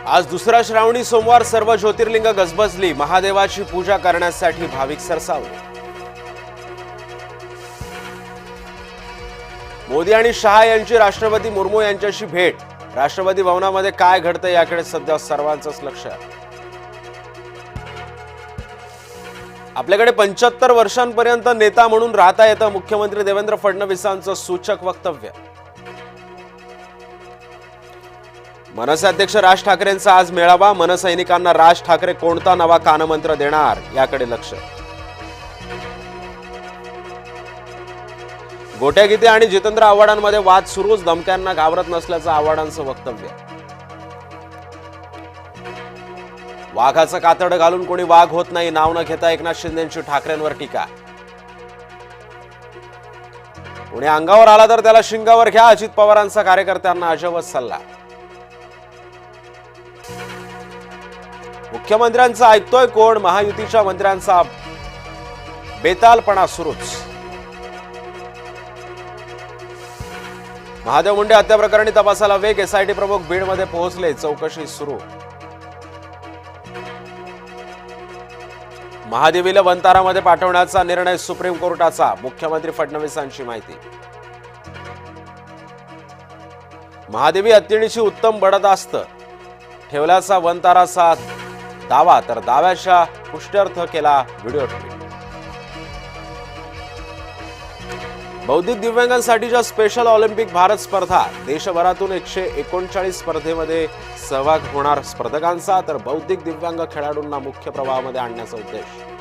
आज दुसरा श्रावणी सोमवार सर्व ज्योतिर्लिंग गजबजली, महादेवाची पूजा करण्यासाठी भाविक सरसावले। मोदी आणि शहा यांची राष्ट्रपती मुर्मू यांच्याशी भेट। राष्ट्रपती भवनामध्ये काय घडतंय याकडे सध्या सर्वांचंच लक्ष आहे। आपल्याकडे 75 वर्षांपर्यंत नेता म्हणून राहता येतं, मुख्यमंत्री देवेंद्र फडणवीसांचं सूचक वक्तव्य। मनसे अध्यक्ष राज ठाकरेंचा आज मेळावा, मनसैनिकांना राज ठाकरे कोणता नवा कानमंत्र देणार याकडे लक्ष। गोट्या गीते आणि जितेंद्र आव्हाडांमध्ये वाद सुरूच, धमक्यांना घाबरत नसल्याचं आव्हाडांचं वक्तव्य। वाघाचं कातडं घालून कोणी वाघ होत नाही, नाव न घेता एकनाथ शिंदेंची ठाकरेंवर टीका। कोणी अंगावर आला तर त्याला शिंगावर घ्या, अजित पवारांचा कार्यकर्त्यांना अजबच सल्ला। मुख्यमंत्र्यांचा ऐकतोय कोण, महायुतीच्या मंत्र्यांचा बेतालपणा सुरूच। महादेव मुंडे हत्या प्रकरणी तपासाला वेग, एसआयटी प्रमुख बीडमध्ये पोहोचले, चौकशी सुरू। महादेवीला वंतारामध्ये पाठवण्याचा निर्णय सुप्रीम कोर्टाचा, मुख्यमंत्री फडणवीसांची माहिती। महादेवी हत्तीणीची उत्तम बडदास्त ठेवल्याचा वंताराचा दावा, तर दाव्याच्या पुष्ट्यर्थ केला व्हिडिओ ट्वीट। बौद्धिक दिव्यांगांसाठीच्या स्पेशल ऑलिम्पिक भारत स्पर्धा, देशभरातून 139 स्पर्धेमध्ये सहभाग होणार स्पर्धकांचा, तर बौद्धिक दिव्यांग खेळाडूंना मुख्य प्रवाहामध्ये आणण्याचा उद्देश।